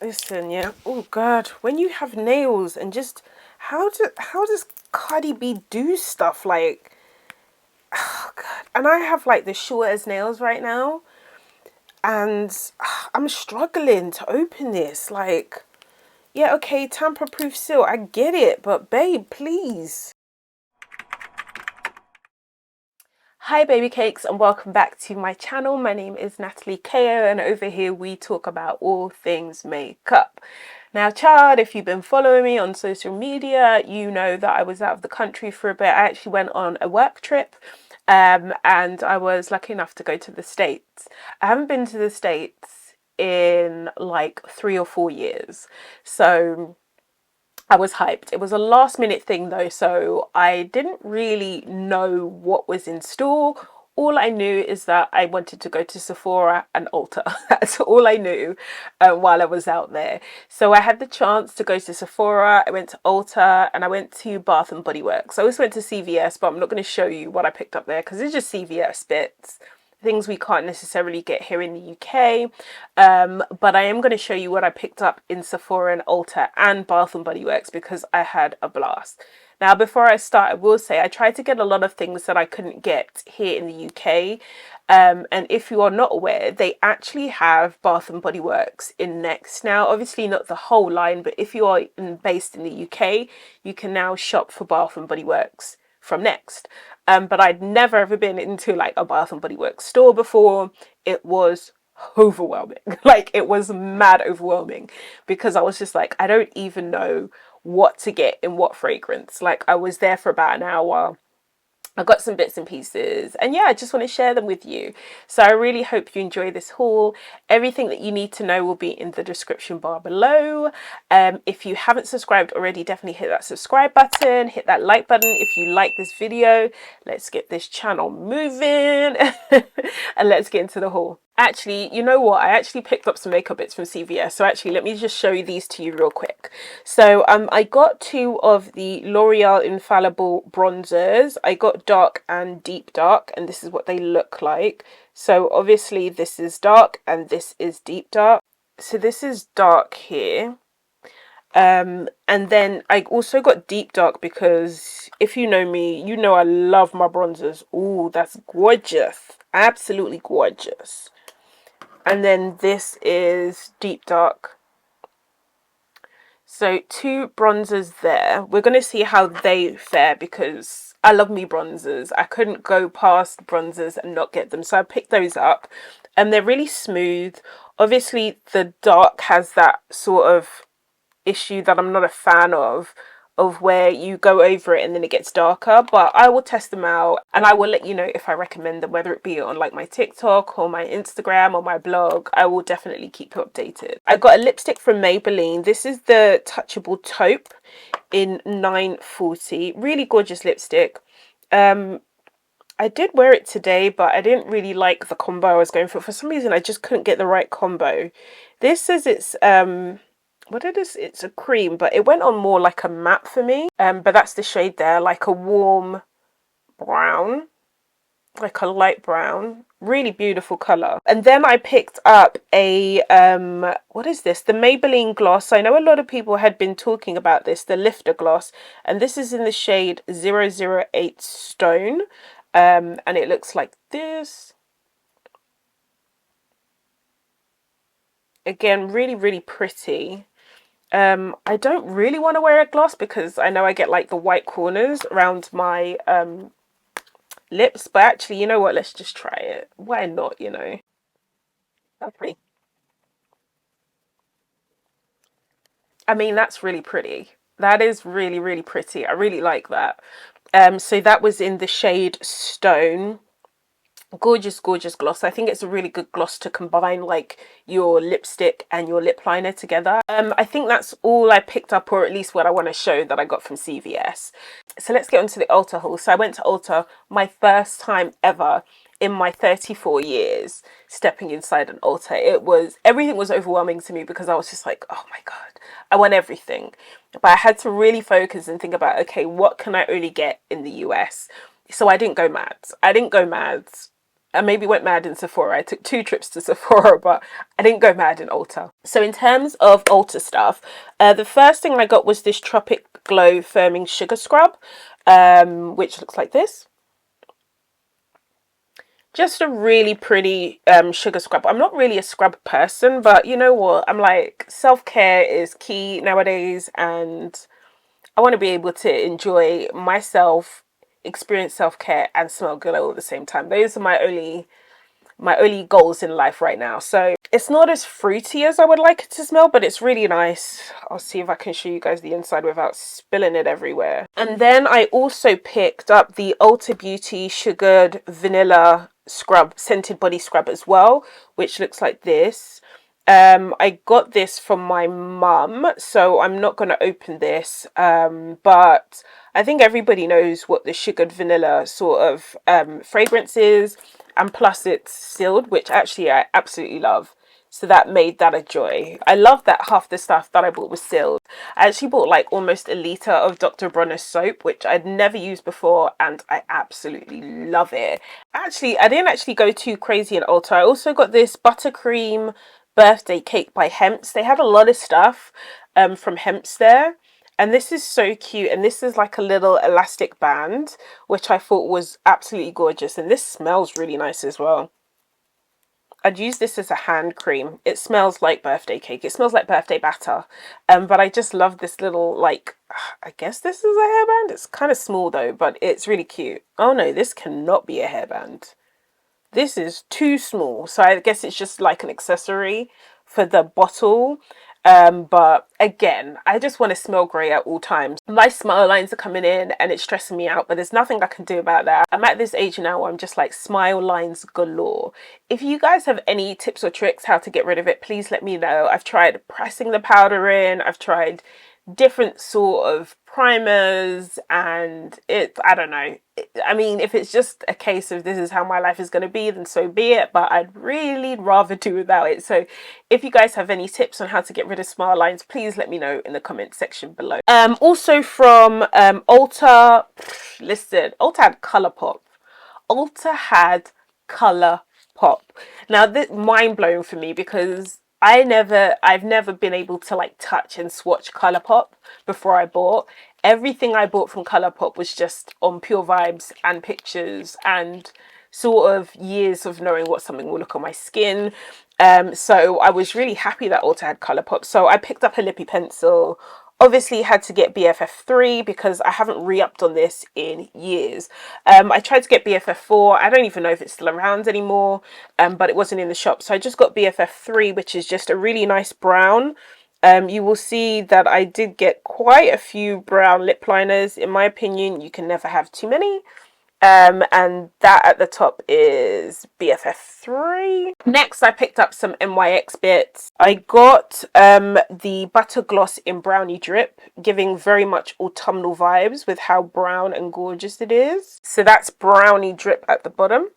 Listen, yeah. Oh God, when you have nails and just how does Cardi B do stuff like? Oh God, and I have like the shortest nails right now, and I'm struggling to open this. Like, yeah, okay, tamper-proof seal, I get it, but babe, please. Hi baby cakes and welcome back to my channel. My name is Natalie Ko and over here we talk about all things makeup. Now child, if you've been following me on social media, you know that I was out of the country for a bit. I actually went on a work trip and I was lucky enough to go to the States. I haven't been to the States in like 3 or 4 years. So I was hyped. It was a last minute thing though, so I didn't really know what was in store. All I knew is that I wanted to go to Sephora and Ulta. That's all I knew while I was out there. So I had the chance to go to Sephora, I went to Ulta, and I went to Bath and Body Works. I also went to CVS, but I'm not going to show you what I picked up there because it's just CVS bits. Things we can't necessarily get here in the UK. But I am going to show you what I picked up in Sephora and Ulta and Bath and Body Works because I had a blast. Now, before I start, I will say I tried to get a lot of things that I couldn't get here in the UK. And if you are not aware, they actually have Bath and Body Works in Next. Now, obviously not the whole line, but if you are based in the UK, you can now shop for Bath and Body Works from Next. But I'd never ever been into like a Bath and Body Works store before. It was overwhelming. Like it was mad overwhelming because I was just like, I don't even know what to get in what fragrance. Like I was there for about an hour. I got some bits and pieces and yeah, I just want to share them with you. So I really hope you enjoy this haul. Everything that you need to know will be in the description bar below. If you haven't subscribed already, definitely hit that subscribe button, hit that like button if you like this video. Let's get this channel moving and let's get into the haul. Actually, you know what? I actually picked up some makeup bits from CVS. So actually, let me just show you these to you real quick. So I got two of the L'Oreal Infallible bronzers. I got dark and deep dark, and this is what they look like. So obviously this is dark and this is deep dark. So this is dark here. And then I also got deep dark because if you know me, you know I love my bronzers. Ooh, that's gorgeous. Absolutely gorgeous. And then this is deep dark. So two bronzers there. We're going to see how they fare because I love me bronzers. I couldn't go past bronzers and not get them. So I picked those up and they're really smooth. Obviously the dark has that sort of issue that I'm not a fan of where you go over it and then it gets darker, but I will test them out and I will let you know if I recommend them, whether it be on like my TikTok or my Instagram or my blog. I will definitely keep you updated. I got a lipstick from Maybelline. This is the Touchable Taupe in 940. Really gorgeous lipstick. I did wear it today, but I didn't really like the combo I was going for. For some reason, I just couldn't get the right combo. This says it's what it is, it's a cream, but it went on more like a matte for me. But that's the shade there, like a warm brown, like a light brown. Really beautiful color. And then I picked up a what is this? The Maybelline gloss. I know a lot of people had been talking about this, the Lifter gloss, and this is in the shade 008 Stone. And it looks like this. Again, really, really pretty. I don't really want to wear a gloss because I know I get like the white corners around my lips, but actually, you know what? Let's just try it. Why not, you know? That's pretty. I mean, that's really pretty. That is really, really pretty. I really like that. So that was in the shade Stone. Gorgeous, gorgeous gloss. I think it's a really good gloss to combine like your lipstick and your lip liner together. I think that's all I picked up, or at least what I want to show that I got from CVS. So let's get on to the Ulta haul. So I went to Ulta, my first time ever in my 34 years stepping inside an Ulta. Everything was overwhelming to me because I was just like, oh my God, I want everything. But I had to really focus and think about, okay, what can I only get in the US? So I didn't go mad. I maybe went mad in Sephora. I took 2 trips to Sephora, but I didn't go mad in Ulta. So in terms of Ulta stuff, the first thing I got was this Tropic Glow Firming Sugar Scrub, which looks like this. Just a really pretty sugar scrub. I'm not really a scrub person, but you know what? I'm like, self-care is key nowadays, and I want to be able to enjoy myself, experience self-care, and smell good all at the same time. Those are my only goals in life right now. So it's not as fruity as I would like it to smell, but it's really nice. I'll see if I can show you guys the inside without spilling it everywhere. And then I also picked up the Ulta Beauty Sugared Vanilla Scrub, Scented Body Scrub as well, which looks like this. I got this from my mum, so I'm not going to open this, but I think everybody knows what the sugared vanilla sort of fragrance is, and plus it's sealed, which actually I absolutely love. So that made that a joy. I love that half the stuff that I bought was sealed. I actually bought like almost a litre of Dr. Bronner soap, which I'd never used before, and I absolutely love it. Actually, I didn't actually go too crazy in Ulta. I also got this buttercream birthday cake by Hempz. They had a lot of stuff from Hempz there. And this is so cute. And this is like a little elastic band, which I thought was absolutely gorgeous. And this smells really nice as well. I'd use this as a hand cream. It smells like birthday cake. It smells like birthday batter. But I just love this little, like, I guess this is a hairband. It's kind of small though, but it's really cute. Oh no, this cannot be a hairband. This is too small. So I guess it's just like an accessory for the bottle. But again, I just want to smell great at all times. My smile lines are coming in and it's stressing me out, but there's nothing I can do about that. I'm at this age now where I'm just like smile lines galore. If you guys have any tips or tricks how to get rid of it, please let me know. I've tried pressing the powder in, I've tried different sort of primers, and I don't know. I mean, if it's just a case of this is how my life is going to be, then so be it, but I'd really rather do without it. So if you guys have any tips on how to get rid of smile lines, please let me know in the comment section below. Also from Ulta, listen, Ulta had ColourPop. Ulta had ColourPop. Now this mind blowing for me because I've never been able to like touch and swatch ColourPop before I bought. Everything I bought from ColourPop was just on pure vibes and pictures and sort of years of knowing what something will look on my skin. So I was really happy that Ulta had ColourPop. So I picked up a lippy pencil. Obviously had to get BFF3 because I haven't re-upped on this in years. I tried to get BFF4. I don't even know if it's still around anymore, but it wasn't in the shop. So I just got BFF3, which is just a really nice brown. You will see that I did get quite a few brown lip liners. In my opinion, you can never have too many. And that at the top is BFF3. Next, I picked up some NYX bits. I got the Butter Gloss in Brownie Drip, giving very much autumnal vibes with how brown and gorgeous it is. So that's Brownie Drip at the bottom.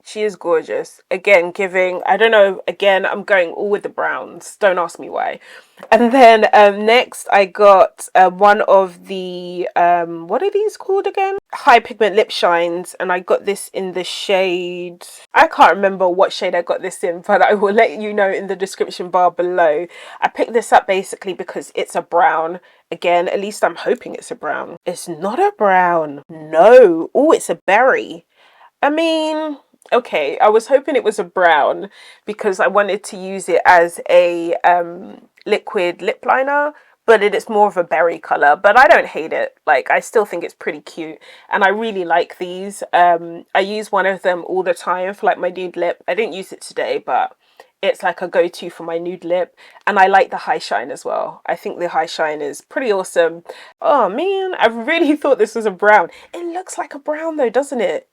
She is gorgeous. Again, giving, I don't know, again, I'm going all with the browns. Don't ask me why. And then next I got one of the, what are these called again? High Pigment Lip Shines. And I got this in the shade, I can't remember what shade I got this in, but I will let you know in the description bar below. I picked this up basically because it's a brown. Again, at least I'm hoping it's a brown. It's not a brown. No. Oh, it's a berry. I mean, okay, I was hoping it was a brown because I wanted to use it as a liquid lip liner, but it is more of a berry color. But I don't hate it. Like, I still think it's pretty cute, and I really like these. I use one of them all the time for like my nude lip. I didn't use it today, but it's like a go-to for my nude lip, and I like the high shine as well. I think the high shine is pretty awesome. Oh man, I really thought this was a brown. It looks like a brown though, doesn't it?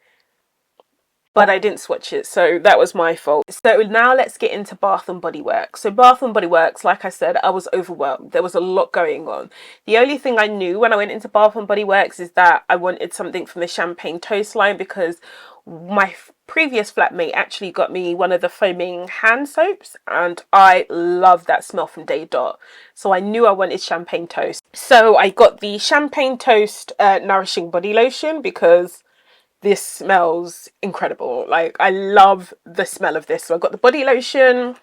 But I didn't swatch it, so that was my fault. So now let's get into Bath & Body Works. So Bath & Body Works, like I said, I was overwhelmed. There was a lot going on. The only thing I knew when I went into Bath & Body Works is that I wanted something from the Champagne Toast line because my previous flatmate actually got me one of the foaming hand soaps, and I love that smell from Day Dot. So I knew I wanted Champagne Toast. So I got the Champagne Toast Nourishing Body Lotion because this smells incredible. Like, I love the smell of this. So I got the body lotion,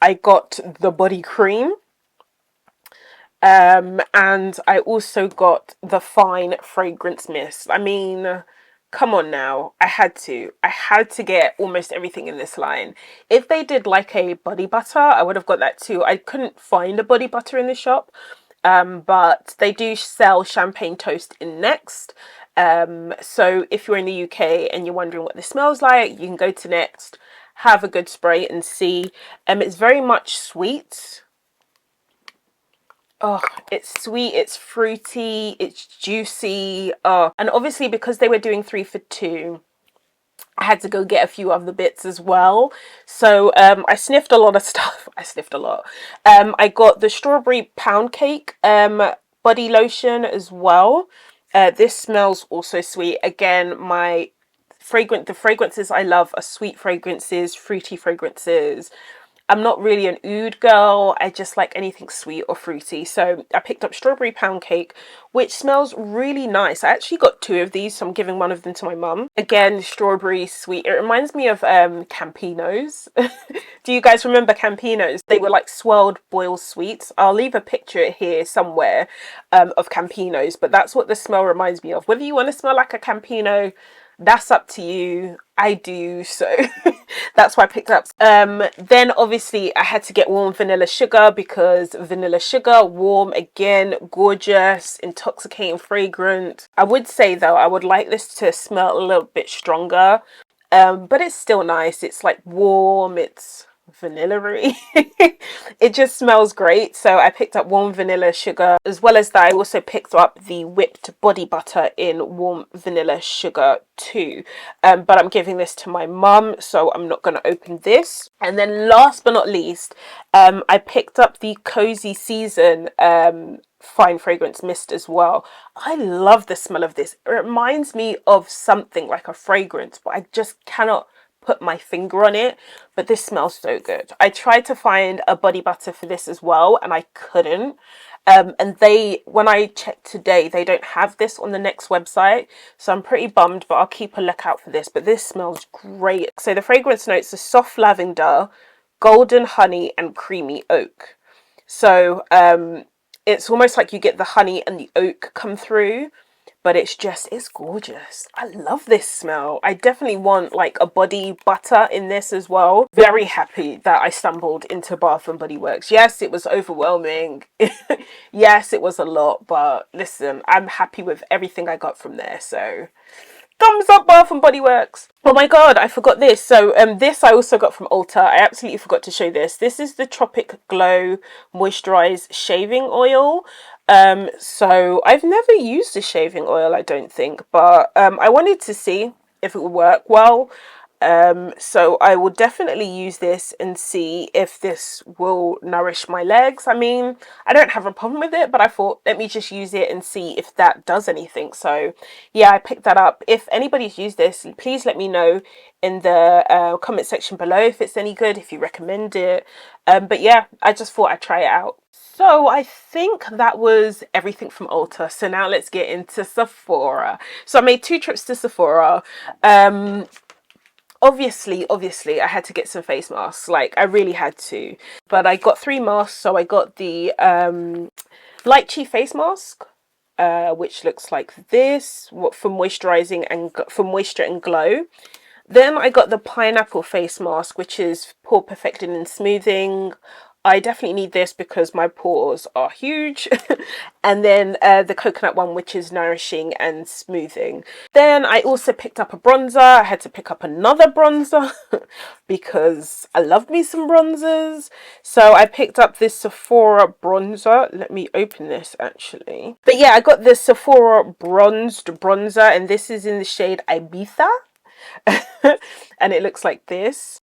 I got the body cream, and I also got the fine fragrance mist. I mean, come on now. I had to get almost everything in this line. If they did like a body butter, I would have got that too. I couldn't find a body butter in the shop. But they do sell Champagne Toast in Next. So if you're in the UK and you're wondering what this smells like, you can go to Next, have a good spray and see. It's very much sweet. Oh, it's sweet, it's fruity, it's juicy. Oh, and obviously because they were doing 3 for 2, I had to go get a few other bits as well. So I sniffed a lot of stuff. I sniffed a lot. I got the strawberry pound cake body lotion as well. This smells also sweet. Again, the fragrances I love are sweet fragrances, fruity fragrances. I'm not really an oud girl. I just like anything sweet or fruity. So I picked up strawberry pound cake, which smells really nice. I actually got 2 of these, so I'm giving one of them to my mum. Again, strawberry sweet. It reminds me of Campinos. Do you guys remember Campinos? They were like swirled boiled sweets. I'll leave a picture here somewhere of Campinos, but that's what the smell reminds me of. Whether you want to smell like a Campino, that's up to you. I do, so that's why I picked up. Then obviously I had to get warm vanilla sugar because vanilla sugar, warm, again, gorgeous, intoxicating, fragrant. I would say though, I would like this to smell a little bit stronger, but it's still nice. It's like warm, it's vanilla-y. It just smells great. So I picked up warm vanilla sugar. As well as that, I also picked up the whipped body butter in warm vanilla sugar too. But I'm giving this to my mum, so I'm not going to open this. And then last but not least, I picked up the Cozy Season fine fragrance mist as well. I love the smell of this. It reminds me of something like a fragrance, but I just cannot put my finger on it. But this smells so good. I tried to find a body butter for this as well, and I couldn't. And when I checked today, they don't have this on the Next website, so I'm pretty bummed, but I'll keep a lookout for this. But this smells great. So the fragrance notes are soft lavender, golden honey, and creamy oak. So it's almost like you get the honey and the oak come through, but it's gorgeous. I love this smell. I definitely want like a body butter in this as well. Very happy that I stumbled into Bath and Body Works. Yes, it was overwhelming. Yes, it was a lot, but listen, I'm happy with everything I got from there. So thumbs up, Bath and Body Works. Oh my god, I forgot this. So this I also got from Ulta. I absolutely forgot to show this. This is the Tropic Glow Moisturize Shaving Oil. So I've never used the shaving oil, I don't think, but I wanted to see if it would work well. So I will definitely use this and see if this will nourish my legs. I mean, I don't have a problem with it, but I thought, let me just use it and see if that does anything. So yeah, I picked that up. If anybody's used this, please let me know in the comment section below if it's any good, if you recommend it. But yeah, I just thought I'd try it out. So I think that was everything from Ulta. So now let's get into Sephora. So I made 2 trips to Sephora. Obviously I had to get some face masks. Like, I really had to. But I got 3 masks. So I got the Lychee face mask, which looks like this, for moisturizing and for moisture and glow. Then I got the pineapple face mask, which is pore perfecting and smoothing. I definitely need this because my pores are huge. And then the coconut one, which is nourishing and smoothing. Then I also picked up a bronzer. I had to pick up another bronzer because I love me some bronzers. So I picked up this Sephora bronzer. Let me open this actually. But yeah, I got this Sephora bronzed bronzer, and this is in the shade Ibiza. And it looks like this.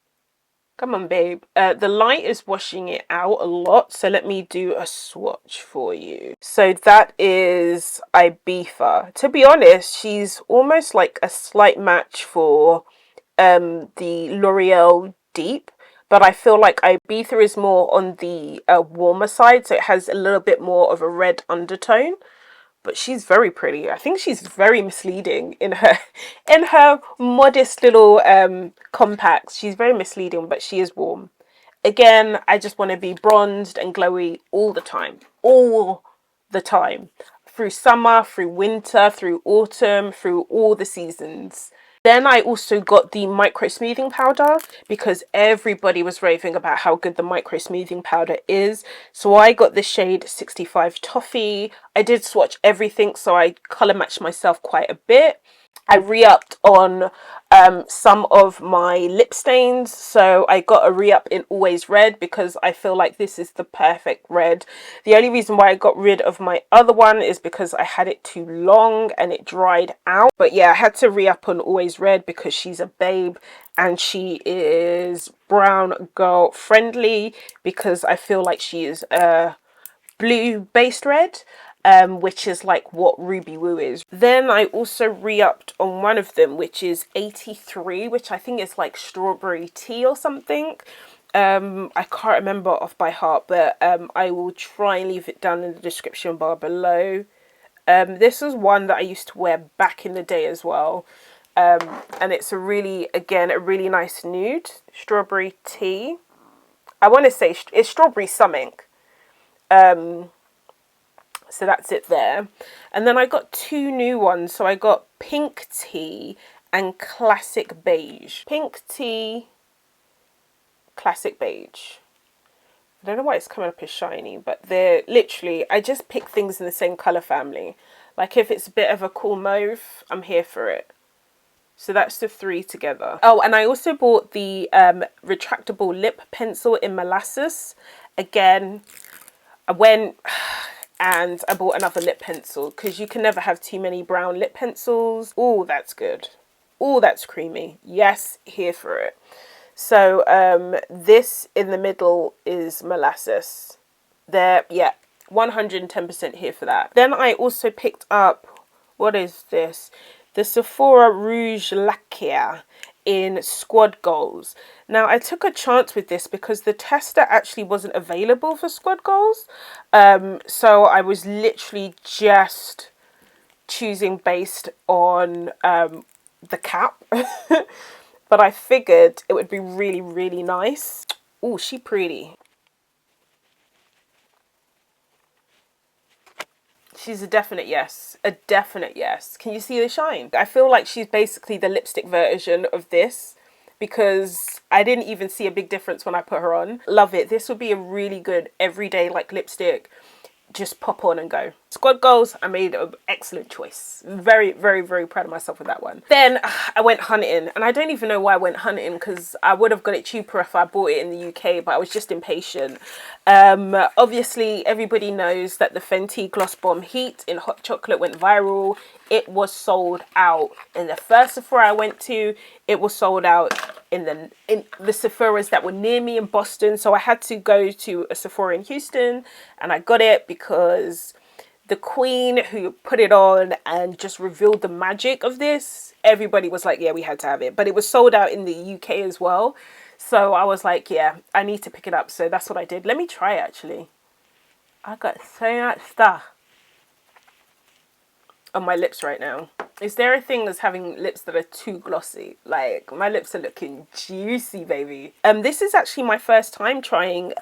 Come on, babe. The light is washing it out a lot, so let me do a swatch for you. So that is Ibiza. To be honest, she's almost like a slight match for the L'Oreal Deep, but I feel like Ibiza is more on the warmer side, so it has a little bit more of a red undertone. But she's very pretty. I think she's very misleading in her modest little compacts. She's very misleading, but she is warm. Again, I just want to be bronzed and glowy all the time. All the time. Through summer, through winter, through autumn, through all the seasons. Then I also got the micro smoothing powder because everybody was raving about how good the micro smoothing powder is. So I got the shade 65 Toffee. I did swatch everything, so I colour matched myself quite a bit. I re-upped on some of my lip stains, so I got a re-up in Always Red because I feel like this is the perfect red. The only reason why I got rid of my other one is because I had it too long and it dried out. But yeah, I had to re-up on Always Red because she's a babe and she is brown girl friendly, because I feel like she is a blue based red, which is like what Ruby Woo is. Then I also re-upped on one of them, which is 83, which I think is like strawberry tea or something. I can't remember off by heart, but I will try and leave it down in the description bar below. This was one that I used to wear back in the day as well. And it's a really, again, a really nice nude. Strawberry tea. I want to say it's strawberry something. So that's it there. And then I got two new ones. So I got Pink Tea and Classic Beige. Pink Tea, Classic Beige. I don't know why it's coming up as shiny, but they're literally, I just pick things in the same colour family. Like if it's a bit of a cool mauve, I'm here for it. So that's the three together. Oh, and I also bought the retractable lip pencil in Molasses. Again, I went and I bought another lip pencil because you can never have too many brown lip pencils. Oh, that's good. Oh, that's creamy. Yes, here for it. So this in the middle is Molasses. There, yeah, 110% here for that. Then I also picked up, what is this? The Sephora Rouge Lacquer in Squad Goals. Now I took a chance with this because the tester actually wasn't available for Squad Goals, so I was literally just choosing based on the cap. But I figured it would be really nice. Oh, she pretty. She's a definite yes. A definite yes. Can you see the shine? I feel like she's basically the lipstick version of this because I didn't even see a big difference when I put her on. Love it. This would be a really good everyday like lipstick. Just pop on and go. Squad Goals, I made an excellent choice. Very proud of myself with that one. Then I went hunting, and I don't even know why I went hunting because I would have got it cheaper if I bought it in the UK, but I was just impatient. Obviously, everybody knows that the Fenty Gloss Bomb Heat in Hot Chocolate went viral. It was sold out in the first Sephora I went to. It was sold out in the Sephoras that were near me in Boston, so I had to go to a Sephora in Houston, and I got it because the queen who put it on and just revealed the magic of this, everybody was like, yeah, we had to have it. But it was sold out in the UK as well, so I was like, yeah, I need to pick it up. So that's what I did. Let me try it, actually. I got so much stuff on my lips right now. Is there a thing as having lips that are too glossy? Like, my lips are looking juicy, baby. This is actually my first time trying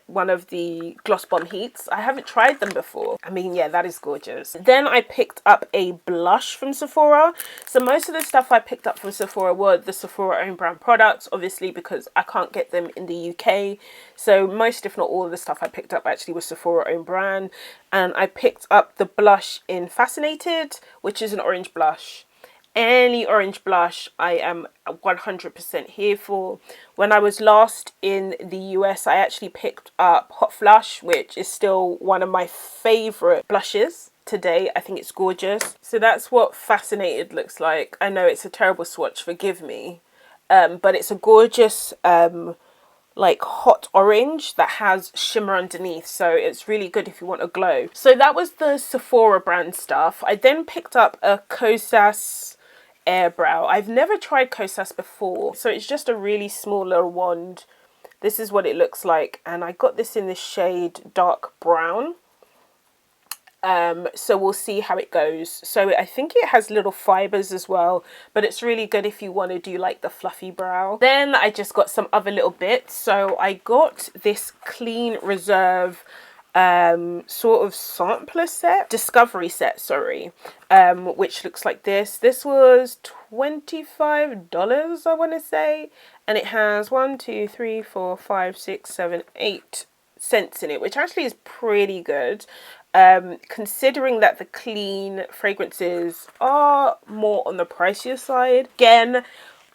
one of the Gloss Bomb Heats. I haven't tried them before. I mean, yeah, that is gorgeous. Then I picked up a blush from Sephora. So most of the stuff I picked up from Sephora were the Sephora own brand products, obviously, because I can't get them in the UK. So most, if not all of the stuff I picked up actually was Sephora own brand. And I picked up the blush in Fascinated, which is an orange blush. Any orange blush I am 100% here for. When I was last in the US, I actually picked up Hot Flush, which is still one of my favorite blushes today. I think it's gorgeous. So that's what Fascinated looks like. I know it's a terrible swatch, forgive me, but it's a gorgeous like hot orange that has shimmer underneath, so it's really good if you want a glow. So that was the Sephora brand stuff. I then picked up a Kosas Air Brow. I've never tried Kosas before, so it's just a really small little wand. This is what it looks like, and I got this in the shade dark brown. So we'll see how it goes. So I think it has little fibers as well, but it's really good if you want to do like the fluffy brow. Then I just got some other little bits. So I got this Clean Reserve sort of sampler set, discovery set, sorry, which looks like this. This was $25, I want to say, and it has 1, 2, 3, 4, 5, 6, 7, 8 scents in it, which actually is pretty good. Considering that the clean fragrances are more on the pricier side. Again,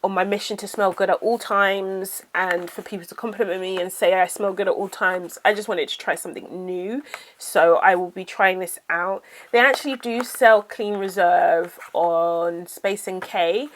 on my mission to smell good at all times and for people to compliment me and say I smell good at all times, I just wanted to try something new, so I will be trying this out. They actually do sell Clean Reserve on Space NK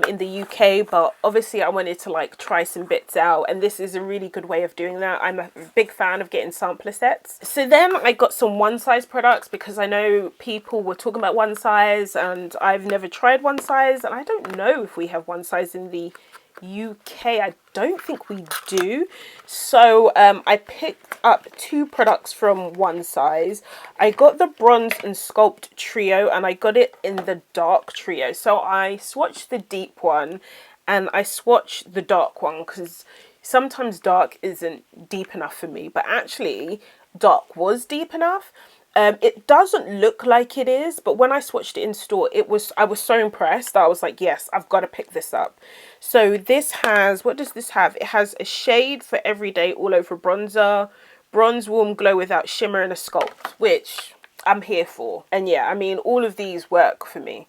in the UK, but obviously I wanted to like try some bits out, and this is a really good way of doing that. I'm a big fan of getting sampler sets. So then I got some One Size products because I know people were talking about One Size and I've never tried One Size, and I don't know if we have One Size in the UK. I don't think we do. So I picked up 2 products from One Size. I got the Bronze and Sculpt Trio, and I got it in the Dark Trio. So I swatched the deep one and I swatched the dark one because sometimes dark isn't deep enough for me, but actually dark was deep enough. It doesn't look like it is, but when I swatched it in store, I was so impressed. I was like, yes, I've got to pick this up. So this has, what does this have? It has a shade for everyday all over bronzer, bronze warm glow without shimmer, and a sculpt, which I'm here for. And yeah, I mean, all of these work for me.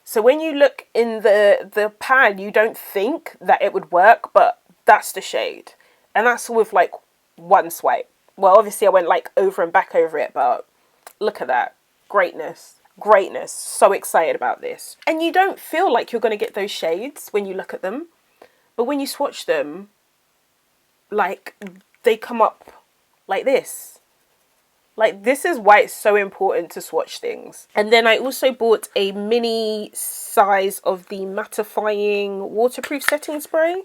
So when you look in the pan, you don't think that it would work, but that's the shade. And that's with like one swipe. Well, obviously I went like over and back over it, but look at that. Greatness. Greatness. So excited about this. And you don't feel like you're going to get those shades when you look at them. But when you swatch them, like, they come up like this. Like, this is why it's so important to swatch things. And then I also bought a mini size of the mattifying waterproof setting spray.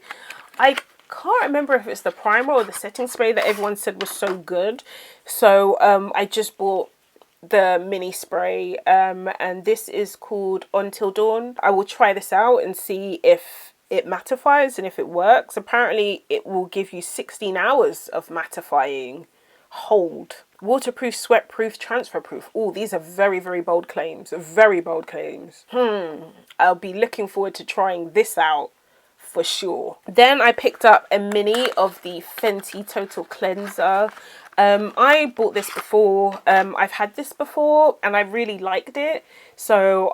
I can't remember if it's the primer or the setting spray that everyone said was so good. So I just bought the mini spray, and this is called Until Dawn. I will try this out and see if it mattifies and if it works. Apparently it will give you 16 hours of mattifying hold. Waterproof, sweat-proof, transfer-proof. Oh, these are very, very bold claims. Very bold claims. I'll be looking forward to trying this out for sure. Then I picked up a mini of the Fenty Total Cleanser. I bought this before. I've had this before and I really liked it. So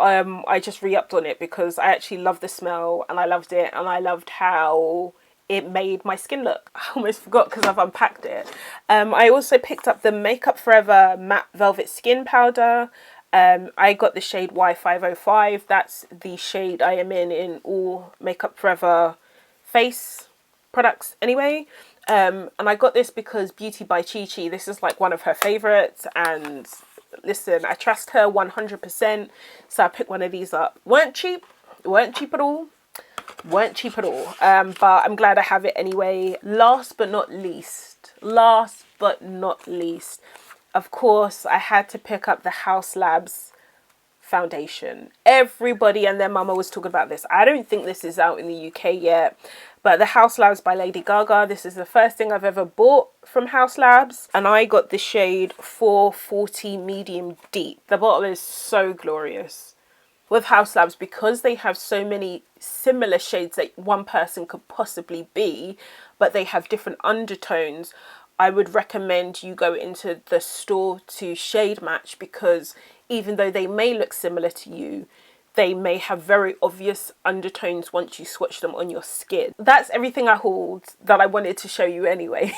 I just re-upped on it because I actually love the smell and I loved it, and I loved how it made my skin look. I almost forgot because I've unpacked it. I also picked up the Makeup Forever Matte Velvet Skin Powder. I got the shade Y505. That's the shade I am in all Makeup Forever face products anyway. And I got this because Beauty by Chi Chi, this is like one of her favorites, and listen, I trust her 100%, so I picked one of these up. Weren't cheap at all. But I'm glad I have it anyway. Last but not least, of course, I had to pick up the Haus Labs foundation. Everybody and their mama was talking about this. I don't think this is out in the UK yet, but the Haus Labs by Lady Gaga. This is the first thing I've ever bought from Haus Labs, and I got the shade 440 Medium Deep. The bottle is so glorious. With Haus Labs, because they have so many similar shades that one person could possibly be, but they have different undertones, I would recommend you go into the store to shade match, because even though they may look similar to you, they may have very obvious undertones once you swatch them on your skin. That's everything I hauled that I wanted to show you anyway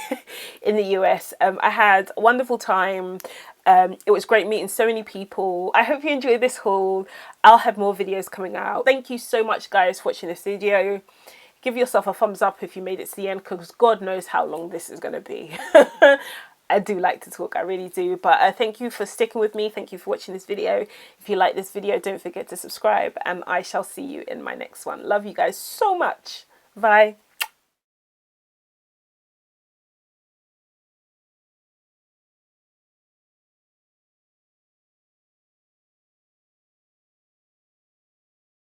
in the US. I had a wonderful time. It was great meeting so many people. I hope you enjoyed this haul. I'll have more videos coming out. Thank you so much, guys, for watching this video. Give yourself a thumbs up if you made it to the end, because God knows how long this is going to be. I do like to talk, I really do. But thank you for sticking with me. Thank you for watching this video. If you like this video, don't forget to subscribe, and I shall see you in my next one. Love you guys so much. Bye.